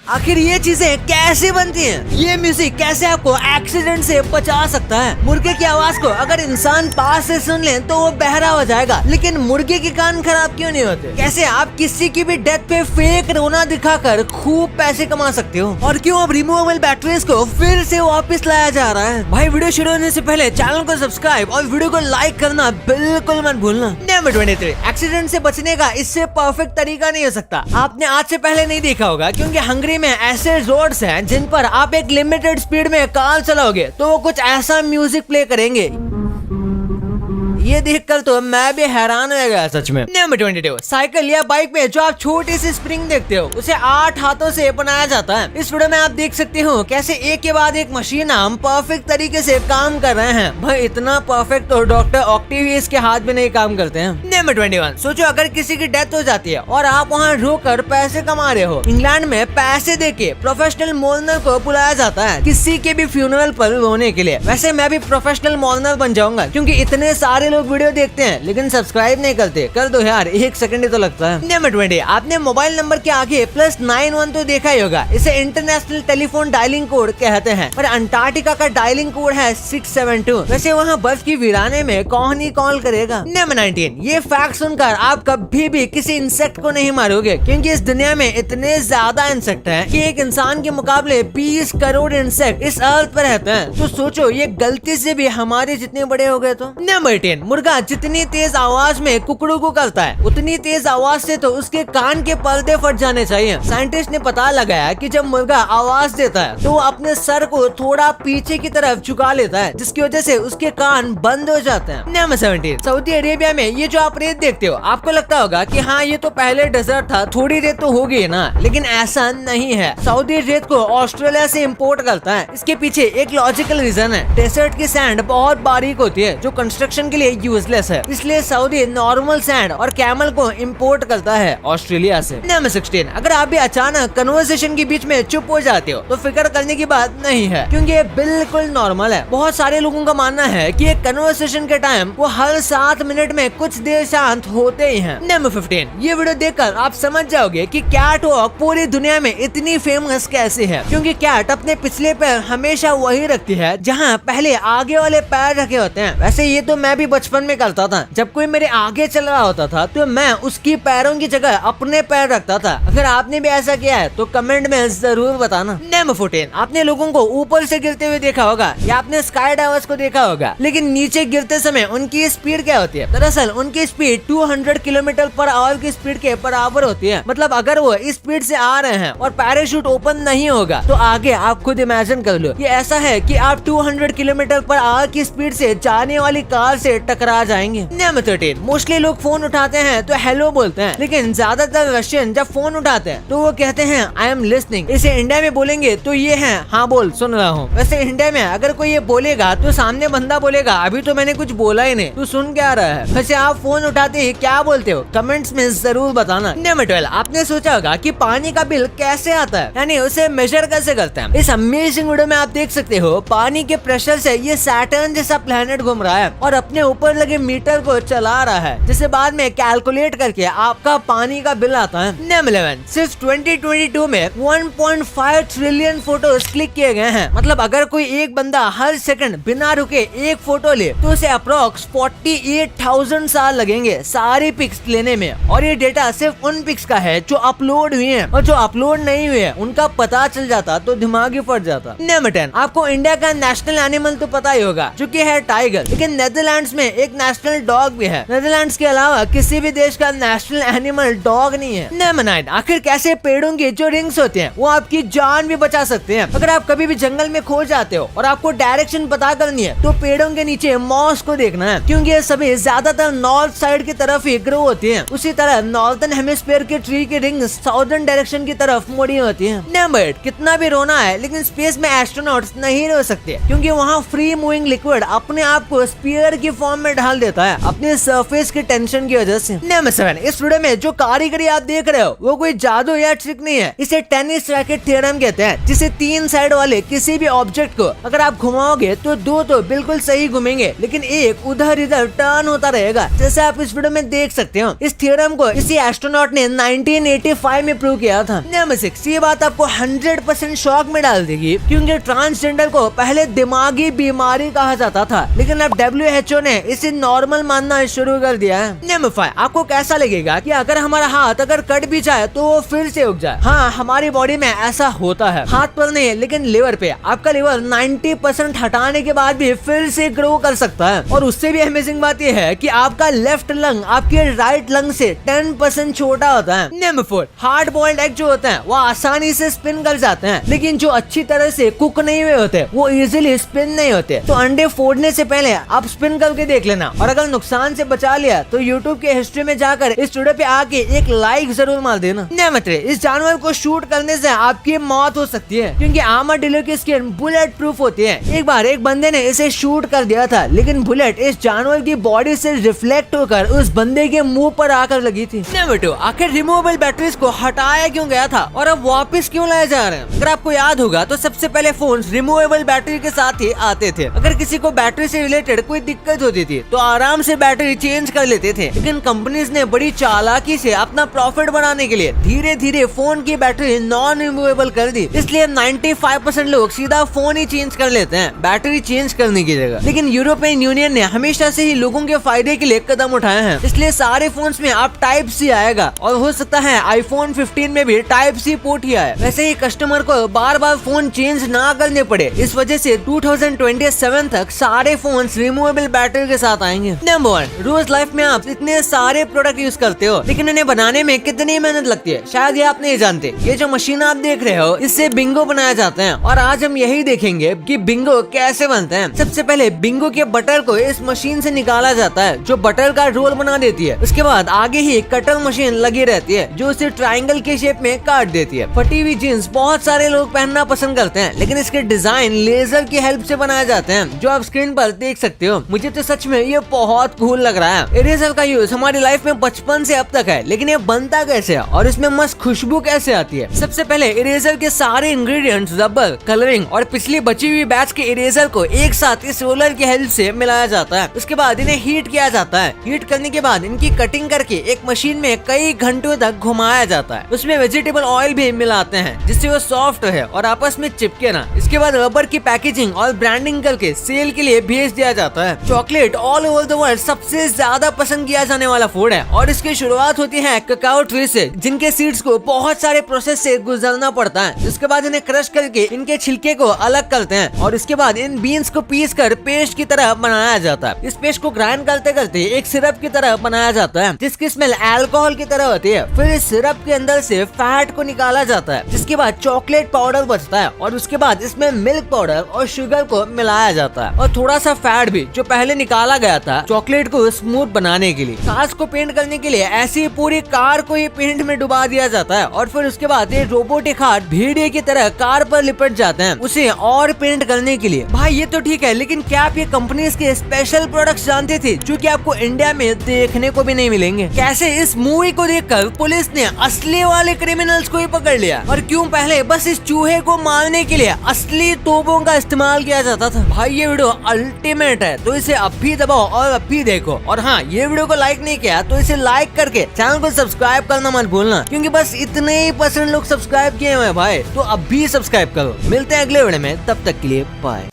आखिर ये चीजें कैसे बनती हैं? ये म्यूजिक कैसे आपको एक्सीडेंट से बचा सकता है? मुर्गे की आवाज को अगर इंसान पास से सुन ले तो वो बहरा हो जाएगा, लेकिन मुर्गे के कान खराब क्यों नहीं होते? कैसे आप किसी की भी डेथ पे फेक रोना दिखाकर खूब पैसे कमा सकते हो? और क्यों अब रिमूवेबल बैटरीज को फिर से वापस लाया जा रहा है? भाई वीडियो शुरू होने से पहले चैनल को सब्सक्राइब और वीडियो को लाइक करना बिल्कुल मत भूलना। नंबर 23, एक्सीडेंट से बचने का इससे परफेक्ट तरीका नहीं हो सकता। आपने आज से पहले नहीं देखा होगा, क्योंकि हंगरी में ऐसे रोड्स हैं जिन पर आप एक लिमिटेड स्पीड में कार चलाओगे तो वो कुछ ऐसा म्यूजिक प्ले करेंगे। ये देखकर तो मैं भी हैरान हो गया सच में। नंबर 22, साइकिल या बाइक में जो आप छोटी सी स्प्रिंग देखते हो उसे 8 हाथों से बनाया जाता है। इस वीडियो में आप देख सकते हो कैसे एक के बाद एक मशीन हम परफेक्ट तरीके से काम कर रहे हैं। भाई इतना परफेक्ट तो डॉक्टर ऑक्टेवियस के हाथ में नहीं काम करते हैं। नंबर 21, सोचो अगर किसी की डेथ हो जाती है और आप वहाँ रोकर पैसे कमा रहे हो। इंग्लैंड में पैसे देके प्रोफेशनल मोर्नर को बुलाया जाता है किसी के भी फ्यूनरल पर रोने के लिए। वैसे मैं भी प्रोफेशनल मोर्नर बन जाऊंगा, क्योंकि इतने सारे लोग वीडियो देखते हैं लेकिन सब्सक्राइब नहीं करते। कर दो यार, 1 सेकंड ही तो लगता है। नंबर 20, आपने मोबाइल नंबर के आगे +91 तो देखा ही होगा। इसे इंटरनेशनल टेलीफोन डायलिंग कोड कहते हैं, पर अंटार्कटिका का डायलिंग कोड है 672। वैसे वहाँ बर्फ की वीराने में कौन ही कॉल करेगा। नंबर 19, ये फैक्ट सुनकर आप कभी भी किसी इंसेक्ट को नहीं मारोगे, क्योंकि इस दुनिया में इतने ज्यादा इंसेक्ट हैं कि एक इंसान के मुकाबले 20 करोड़ इंसेक्ट इस अर्थ पर रहते हैं। तो सोचो ये गलती से भी हमारे जितने बड़े हो गए तो। नंबर 10, मुर्गा जितनी तेज आवाज में कुकड़ू को करता है उतनी तेज आवाज से तो उसके कान के पर्दे फट जाने चाहिए। साइंटिस्ट ने पता लगाया कि जब मुर्गा आवाज देता है तो वो अपने सर को थोड़ा पीछे की तरफ झुका लेता है, जिसकी वजह से उसके कान बंद हो जाते हैं। नंबर 17, सऊदी अरेबिया में ये जो आप रेत देखते हो, आपको लगता होगा कि हाँ ये तो पहले डेजर्ट था, थोड़ी रेत तो होगी ना, लेकिन ऐसा नहीं है। सऊदी रेत को ऑस्ट्रेलिया से इम्पोर्ट करता है। इसके पीछे एक लॉजिकल रीजन है। डेजर्ट की सैंड बहुत बारीक होती है जो कंस्ट्रक्शन के लिए यूजलेस है, इसलिए सऊदी नॉर्मल सैंड और कैमल को इंपोर्ट करता है ऑस्ट्रेलिया से। नंबर 16, अगर आप भी अचानक कन्वर्सेशन के बीच में चुप हो जाते हो तो फिक्र करने की बात नहीं है, क्योंकि ये बिल्कुल नॉर्मल है। बहुत सारे लोगों का मानना है कि एक कन्वर्सेशन के टाइम वो हर 7 मिनट में कुछ देर शांत होते ही हैं। नंबर 15, ये वीडियो देखकर आप समझ जाओगे कि कैट वॉक पूरी दुनिया में इतनी फेमस कैसे है, क्योंकि कैट अपने पिछले पैर हमेशा वही रखती है जहाँ पहले आगे वाले पैर रखे होते हैं। वैसे ये तो मैं भी बचपन में करता था। जब कोई मेरे आगे चल रहा होता था तो मैं उसकी पैरों की जगह अपने पैर रखता था। अगर आपने भी ऐसा किया है तो कमेंट में जरूर बताना। नंबर 14, आपने लोगों को ऊपर से गिरते हुए देखा होगा या आपने स्काई डाइवर्स को देखा होगा, लेकिन नीचे गिरते समय उनकी स्पीड क्या होती है? दरअसल उनकी स्पीड 200 किलोमीटर/आवर की स्पीड के बराबर होती है। मतलब अगर वो इस स्पीड से आ रहे हैं और पैराशूट ओपन नहीं होगा तो आगे आप खुद इमेजिन कर लो। ये ऐसा है कि आप 200 किलोमीटर/आवर की स्पीड से जाने वाली कार से टकरा जाएंगे। नंबर 13, मोस्टली लोग फोन उठाते हैं तो हेलो बोलते हैं, लेकिन ज्यादातर रशियन जब फोन उठाते हैं तो वो कहते हैं आई एम लिसनिंग। इसे इंडिया में बोलेंगे तो ये है हाँ बोल सुन रहा हूँ। वैसे इंडिया में अगर कोई ये बोलेगा तो सामने बंदा बोलेगा अभी तो मैंने कुछ बोला ही नहीं, तू सुन क्या रहा है। वैसे आप फोन उठाते ही क्या बोलते हो कमेंट्स में जरूर बताना। नंबर 12, आपने सोचा होगा कि पानी का बिल कैसे आता है, यानी उसे मेजर कैसे करते हैं। इस अमेजिंग वीडियो में आप देख सकते हो पानी के प्रेशर से ये सैटर्न जैसा प्लेनेट घूम रहा है और अपने ऊपर लगे मीटर को चला रहा है, जिसे बाद में कैलकुलेट करके आपका पानी का बिल आता है। नंबर 11, सिर्फ 2022 में 1.5 ट्रिलियन फोटोज क्लिक किए गए हैं। मतलब अगर कोई एक बंदा हर सेकंड बिना रुके एक फोटो ले तो उसे अप्रोक्स 48,000 साल लगेंगे सारी पिक्स लेने में। और ये डेटा सिर्फ उन पिक्स का है जो अपलोड हुए हैं, और जो अपलोड नहीं हुए हैं उनका पता चल जाता तो दिमाग ही फट जाता। नंबर 10, आपको इंडिया का नेशनल एनिमल तो पता ही होगा जो कि है टाइगर, लेकिन नेदरलैंड्स में एक नेशनल डॉग भी है। नेदरलैंड्स के अलावा किसी भी देश का नेशनल एनिमल डॉग नहीं है। नंबर 9, आखिर कैसे पेड़ों की जो रिंग्स होते हैं वो आपकी जान भी बचा सकते हैं। अगर आप कभी भी जंगल में खो जाते हो और आपको डायरेक्शन पता करनी है तो पेड़ों के नीचे मॉस को देखना है, क्योंकि ये सभी ज्यादातर नॉर्थ साइड की तरफ ही ग्रो होती है। उसी तरह नॉर्थन हेमिस्फीयर के ट्री की रिंग साउदर्न डायरेक्शन की तरफ मुड़ी होती है। नंबर 8, कितना भी रोना है लेकिन स्पेस में एस्ट्रोनॉट्स नहीं रो सकते, क्योंकि वहाँ फ्री मूविंग लिक्विड अपने आप को स्पीयर की फॉर्म फॉर्म में ढाल देता है अपने सरफेस की टेंशन की वजह से। नंबर 7, इस वीडियो में जो कारीगरी आप देख रहे हो वो कोई जादू या ट्रिक नहीं है, इसे टेनिस रैकेट थ्योरम कहते हैं, जिसे 3 साइड वाले किसी भी ऑब्जेक्ट को अगर आप घुमाओगे तो 2 तो बिल्कुल सही घूमेंगे, लेकिन एक उधर इधर टर्न होता रहेगा, जैसे आप इस वीडियो में देख सकते हो। इस थ्योरम को इसी एस्ट्रोनॉट ने 1985 में प्रूव किया था। नंबर 6, ये बात आपको 100% शॉक में डाल देगी, क्योंकि ट्रांसजेंडर को पहले दिमागी बीमारी कहा जाता था, लेकिन अब WHO ने इसे नॉर्मल मानना शुरू कर दिया है। नंबर 5, आपको कैसा लगेगा कि अगर हमारा हाथ अगर कट भी जाए तो वो फिर से उग जाए? हाँ, हमारी बॉडी में ऐसा होता है, हाथ पर नहीं लेकिन लिवर पे। आपका लिवर 90% हटाने के बाद भी फिर से ग्रो कर सकता है। और उससे भी अमेजिंग बात यह है कि आपका लेफ्ट लंग आपके राइट लंग से 10% छोटा होता है। नंबर 4, हार्ड बॉइल्ड एग जो होते हैं वो आसानी से स्पिन कर जाते हैं, लेकिन जो अच्छी तरह से कुक नहीं हुए होते वो इजीली स्पिन नहीं होते। तो अंडे फोड़ने से पहले आप स्पिन करके देख लेना, और अगर नुकसान से बचा लिया तो यूट्यूब के हिस्ट्री में जाकर इस वीडियो पे आके एक लाइक जरूर मार देना। नंबर 3, इस जानवर को शूट करने से आपकी मौत हो सकती है, क्योंकि आर्माडिलो की स्किन बुलेट प्रूफ होती है। एक बार एक बंदे ने इसे शूट कर दिया था, लेकिन बुलेट इस जानवर की बॉडी से रिफ्लेक्ट होकर उस बंदे के मुंह पर आकर लगी थी। नंबर 2, आखिर रिमूवेबल बैटरीज को हटाया क्यों गया था और अब वापस क्यों लाए जा रहे हैं? अगर आपको याद होगा तो सबसे पहले फोन रिमूवेबल बैटरी के साथ ही आते थे। अगर किसी को बैटरी से रिलेटेड कोई दिक्कत होती थी तो आराम से बैटरी चेंज कर लेते थे, लेकिन कंपनीज ने बड़ी चालाकी से अपना प्रॉफिट बढ़ाने के लिए धीरे धीरे फोन की बैटरी नॉन रिमूवेबल कर दी। इसलिए 95% लोग सीधा फोन ही चेंज कर लेते हैं बैटरी चेंज करने की जगह। लेकिन यूरोपियन यूनियन ने हमेशा से ही लोगों के फायदे के लिए कदम उठाए हैं, इसलिए सारे फोन्स में अब टाइप सी आएगा, और हो सकता है आईफोन 15 में भी टाइप सी पोर्ट ही आए। वैसे ही कस्टमर को बार बार फोन चेंज ना करने पड़े, इस वजह से 2027 तक सारे फोन रिमूवेबल बैटरी के साथ आएंगे। नंबर 1, रोज लाइफ में आप इतने सारे प्रोडक्ट यूज करते हो, लेकिन इन्हें बनाने में कितनी मेहनत लगती है शायद ये आप नहीं जानते। ये जो मशीन आप देख रहे हो इससे बिंगो बनाया जाता है, और आज हम यही देखेंगे कि बिंगो कैसे बनते हैं। सबसे पहले बिंगो के बटर को इस मशीन से निकाला जाता है, जो बटर का रोल बना देती है। उसके बाद आगे ही कटर मशीन लगी रहती है, जो उसे ट्रायंगल के शेप में काट देती है। फटी हुई जीन्स बहुत सारे लोग पहनना पसंद करते हैं, लेकिन इसके डिजाइन लेजर की हेल्प से बनाए जाते हैं, जो आप स्क्रीन पर देख सकते हो। मुझे तो सच में ये बहुत कूल लग रहा है। इरेजर का यूज हमारी लाइफ में बचपन से अब तक है, लेकिन ये बनता कैसे है और इसमें मस्त खुशबू कैसे आती है? सबसे पहले इरेजर के सारे इंग्रेडिएंट्स, रबर, कलरिंग और पिछली बची हुई बैच के इरेजर को एक साथ इस रोलर की हेल्प से मिलाया जाता है। उसके बाद इन्हें हीट किया जाता है। हीट करने के बाद इनकी कटिंग करके एक मशीन में कई घंटों तक घुमाया जाता है। उसमें वेजिटेबल ऑयल भी मिलाते हैं, जिससे वो सॉफ्ट है और आपस में चिपके ना। इसके बाद रबर की पैकेजिंग और ब्रांडिंग करके सेल के लिए भेज दिया जाता है। Chocolate all over the world सबसे ज्यादा पसंद किया जाने वाला फूड है, और इसकी शुरुआत होती है ककाओ ट्री से, जिनके सीड्स को बहुत सारे प्रोसेस से गुजरना पड़ता है। इसके बाद इन्हें क्रश करके इनके छिलके को अलग करते हैं, और इसके बाद इन बीन्स को पीस कर पेस्ट की तरह बनाया जाता है। इस पेस्ट को ग्राइंड करते करते एक सिरप की तरह बनाया जाता है, जिसकी स्मेल अल्कोहल की तरह होती है। फिर इस सिरप के अंदर से फैट को निकाला जाता है, जिसके बाद चॉकलेट पाउडर बचता है, और उसके बाद इसमें मिल्क पाउडर और शुगर को मिलाया जाता है, और थोड़ा सा फैट भी जो पहले निकाला गया था चॉकलेट को स्मूथ बनाने के लिए। कार्स को पेंट करने के लिए ऐसी पूरी कार को ये पेंट में डुबा दिया जाता है, और फिर उसके बाद ये रोबोटिक हाथ भेड़िए की तरह कार पर लिपट जाते हैं उसे और पेंट करने के लिए। भाई ये तो ठीक है, लेकिन क्या आप ये कंपनीज के स्पेशल प्रोडक्ट्स जानते थे जो कि आपको इंडिया में देखने को भी नहीं मिलेंगे? कैसे इस मूवी को देखकर पुलिस ने असली वाले क्रिमिनल्स को ही पकड़ लिया, और क्यों पहले बस इस चूहे को मारने के लिए असली तोपों का इस्तेमाल किया जाता था? भाई ये वीडियो अल्टीमेट है, तो इसे अब भी दबाओ और अब भी देखो। और हाँ, ये वीडियो को लाइक नहीं किया तो इसे लाइक करके चैनल को सब्सक्राइब करना मत भूलना, क्योंकि बस इतने ही % लोग सब्सक्राइब किए हुए हैं भाई, तो अब भी सब्सक्राइब करो। मिलते हैं अगले वीडियो में, तब तक के लिए बाय।